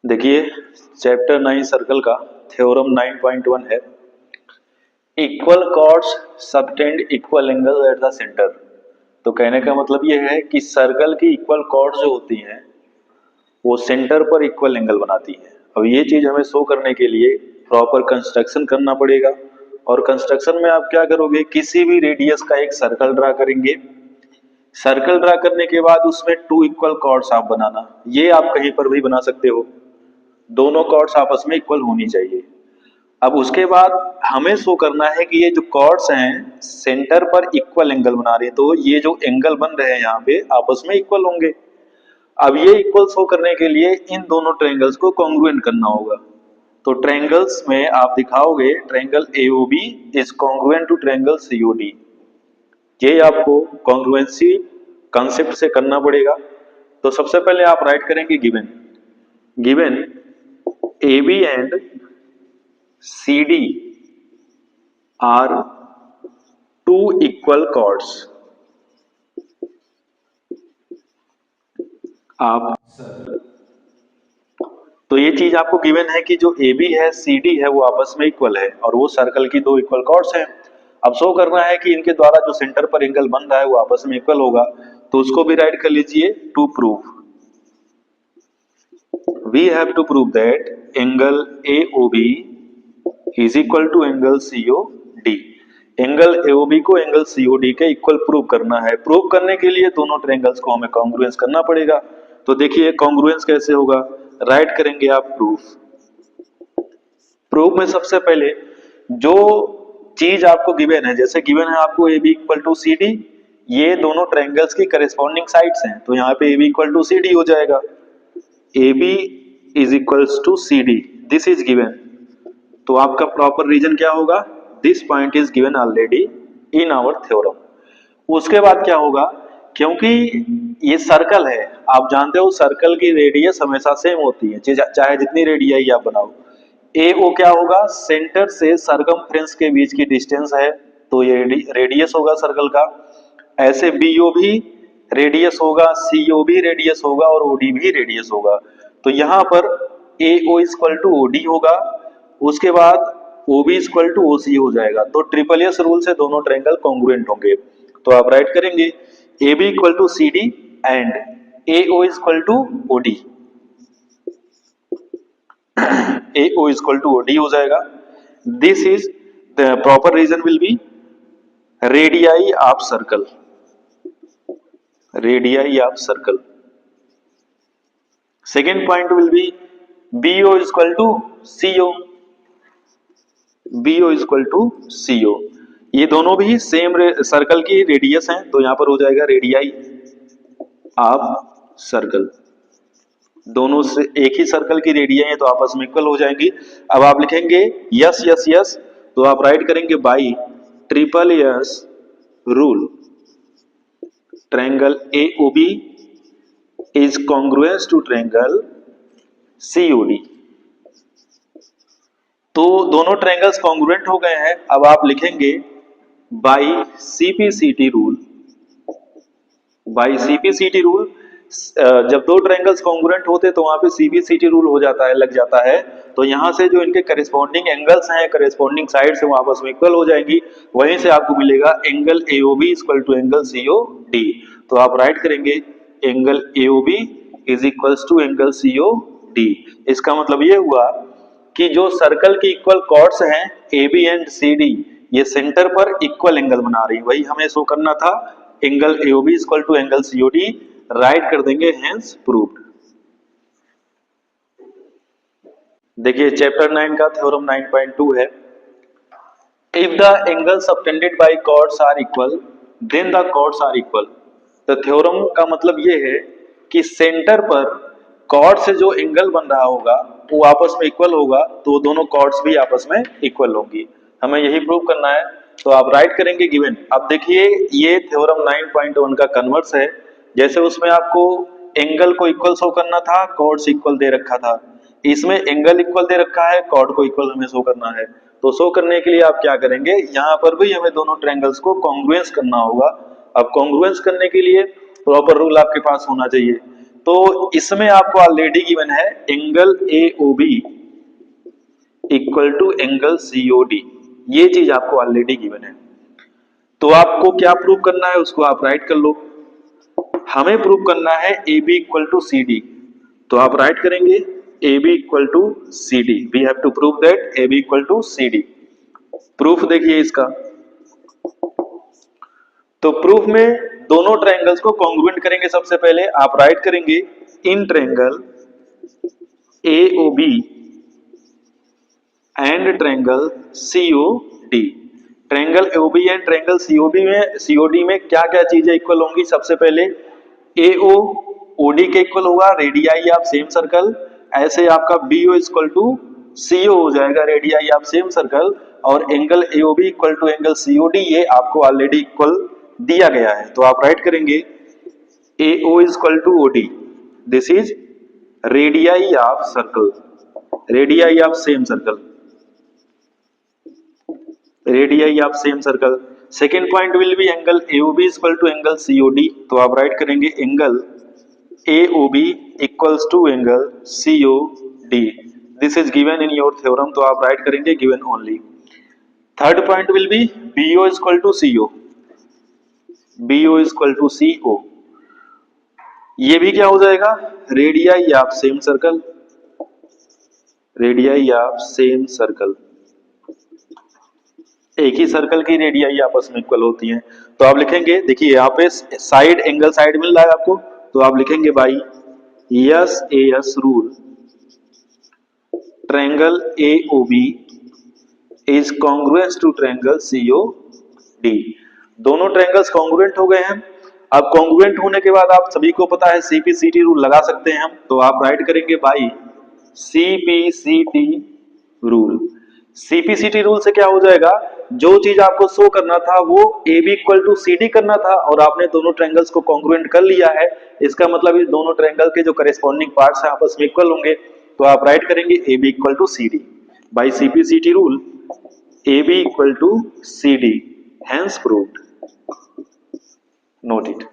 देखिए chapter 9 circle का theorem 9.1 है equal chords subtend equal angle at the centre. तो कहने का मतलब ये है कि सर्कल की इक्वल कॉर्ड्स जो होती हैं वो सेंटर पर इक्वल एंगल बनाती है। अब ये चीज हमें शो करने के लिए प्रॉपर कंस्ट्रक्शन करना पड़ेगा। और कंस्ट्रक्शन में आप क्या करोगे, किसी भी रेडियस का एक सर्कल ड्रा करेंगे। सर्कल ड्रा करने के बाद उसमें टू इक्वल कॉर्ड्स आप बनाना, ये आप कहीं पर भी बना सकते हो, दोनों कॉर्ड्स आपस में इक्वल होनी चाहिए। अब उसके बाद हमें शो करना है कि ये जो कॉर्ड्स हैं सेंटर पर इक्वल एंगल बना रहे हैं, तो ये जो एंगल बन रहे हैं यहाँ पे आपस में इक्वल होंगे। अब ये इक्वल शो करने के लिए इन दोनों ट्रायंगल्स को कॉन्ग्रुएंट करना होगा। तो ट्रायंगल्स में आप दिखाओगे triangle AOB is congruent to triangle COD। ये आपको कॉन्ग्रुएंसी कॉन्सेप्ट से करना पड़ेगा। तो सबसे पहले आप राइट करेंगे given AB and CD are two equal chords। आप तो ये चीज आपको गिवन है कि जो AB है CD है वो आपस में इक्वल है और वो सर्कल की दो इक्वल कॉर्ड्स हैं। अब शो करना है कि इनके द्वारा जो सेंटर पर एंगल बन रहा है वो आपस में इक्वल होगा। तो उसको भी राइट कर लीजिए, to prove we have to prove that angle AOB is equal to angle COD। Angle AOB को एंगल COD के इक्वल प्रूव करना है। प्रूव करने के लिए दोनों ट्रायंगल्स को हमें कॉन्ग्रुएंस करना पड़ेगा। तो देखिए कॉन्ग्रुएंस कैसे होगा, राइट करेंगे आप प्रूफ में सबसे पहले जो चीज आपको गिवन है, जैसे गिवन है आपको AB इक्वल टू CD, ये दोनों ट्रायंगल्स की करेस्पॉन्डिंग साइड्स हैं, तो यहाँ पे AB इक्वल टू CD हो जाएगा। AB is equals to CD, this is given. तो आपका प्रॉपर रीजन क्या होगा, this point is given already in our theorem. उसके बाद क्या होगा, क्योंकि ये सर्कल है, आप जानते हो सर्कल की रेडियस हमेशा सेम होती है, चाहे जितनी रेडियस आप बनाओ। AO क्या होगा, सेंटर से सरकमफ्रेंस के बीच की डिस्टेंस है, तो ये रेडियस होगा सर्कल का। ऐसे BO भी रेडियस होगा, CO भी रेडियस होगा और OD भी रेडियस होगा। तो यहाँ पर AO इक्वल टू OD होगा, उसके बाद OB इक्वल टू OC हो जाएगा। तो SSS रूल से दोनों ट्रायंगल कॉन्ग्रुएंट होंगे। तो आप राइट करेंगे AB equal to CD and AO equal to OD। AO equal to OD हो जाएगा। This is the proper reason will be radii of circle, radii of circle. Second point will be BO equal to CO, BO equal to CO। ये दोनों भी same circle की radius हैं, तो यहां पर हो जाएगा रेडियाई ऑफ सर्कल। दोनों से एक ही सर्कल की रेडियाई है तो आपस में इक्वल हो जाएंगी। अब आप लिखेंगे यस यस यस, तो आप राइट करेंगे by SSS rule triangle AOB is congruence to triangle COD। तो दोनों ट्रायंगल्स कॉन्ग्रुएंट हो गए हैं। अब आप लिखेंगे by CPCT rule, by CPCT rule. जब दो ट्रायंगल्स कॉन्ग्रुएंट होते तो वहां पे CPCT रूल हो जाता है, लग जाता है। तो यहां से जो इनके करेस्पॉन्डिंग एंगल्स हैं, करेस्पॉन्डिंग साइड्स हैं, वो आपस में इक्वल हो जाएंगी। वहीं से आपको मिलेगा angle AOB equal to angle COD। तो आप राइट करेंगे angle AOB is equals to angle COD। इसका मतलब ये हुआ कि जो सर्कल की इक्वल कॉर्ड्स हैं AB एंड CD, ये सेंटर पर इक्वल एंगल बना रही है, वही हमें शो करना था। Angle AOB equal to angle COD write कर देंगे, हेंस प्रूव्ड। देखिए चैप्टर 9 का थ्योरम 9.2 है if the angle subtended by chords are equal then the chords are equal. तो थ्योरम का मतलब ये है कि सेंटर पर कॉर्ड से जो एंगल बन रहा होगा वो आपस में इक्वल होगा, तो दोनों कॉर्ड्स भी आपस में इक्वल होंगी। हमें यही प्रूव करना है। तो आप राइट करेंगे गिवन। अब देखिए ये थ्योरम 9.1 का कन्वर्स है। जैसे उसमें आपको एंगल को इक्वल शो करना था, कॉर्ड्स इक्वल दे रखा था, इसमें एंगल इक्वल दे रखा है, कॉर्ड को इक्वल हमें शो करना है। तो शो करने के लिए आप क्या करेंगे, यहाँ पर भी हमें दोनों ट्रायंगल्स को कॉन्ग्रुएंस करना होगा। अब कॉन्ग्रुएंस करने के लिए प्रॉपर रूल आपके पास होना चाहिए। तो इसमें आपको ऑलरेडी गिवन है angle AOB equal to angle COD, ये चीज आपको ऑलरेडी गिवन है। तो आपको क्या प्रूव करना है उसको आप राइट कर लो। हमें प्रूव करना है AB इक्वल टू CD, तो आप राइट करेंगे AB equal to CD। We have to prove that AB equal to CD। Proof देखिए इसका, तो प्रूफ में दोनों ट्रायंगल्स को कॉन्ग्रुएंट करेंगे। सबसे पहले आप राइट करेंगे in triangle AOB and triangle COD। Triangle AOB and triangle COD में क्या क्या चीजें इक्वल होंगी? सबसे पहले AO OD के इक्वल होगा, रेडियाई ऑफ सेम सर्कल। ऐसे आपका BO इक्वल टू CO हो जाएगा, रेडियाई ऑफ सेम सर्कल। और angle AOB equal to angle COD, ये आपको ऑलरेडी इक्वल दिया गया है। तो आप राइट करेंगे AO equal to OD, this is radii of circle, radii of same circle, radii of same circle. Second point will be angle AOB equal to angle COD, तो आप राइट करेंगे angle AOB equals to angle COD, this is given in your theorem, तो आप write करेंगे given only. Third point will be BO equal to CO, BO equal to CO, ये भी क्या हो जाएगा? Radii of same circle, radii of same circle. एक ही circle की रेडियाई आपस में इक्वल होती हैं। तो आप लिखेंगे, देखिए यहाँ पे साइड एंगल साइड मिल रहा है आपको, तो आप लिखेंगे by SAS rule triangle AOB is congruence to triangle COD। दोनों ट्रायंगल्स कॉन्ग्रुएंट हो गए हैं। अब कॉन्ग्रुएंट होने के बाद आप सभी को पता है CPCT रूल लगा सकते हैं हम, तो आप राइट करेंगे by CPCT rule. CPCT rule से क्या हो जाएगा? जो चीज आपको शो करना था वो AB इक्वल टू CD करना था, और आपने दोनों ट्रायंगल्स को कॉन्ग्रुएंट कर लिया है। इसका मतलब इस दोनों ट्रायंगल के जो करेस्पॉन्डिंग पार्ट्स हैं आपस में इक्वल होंगे, तो आप राइट करेंगे AB equal to CD by CPCT rule, AB equal to CD, hence proved, note it।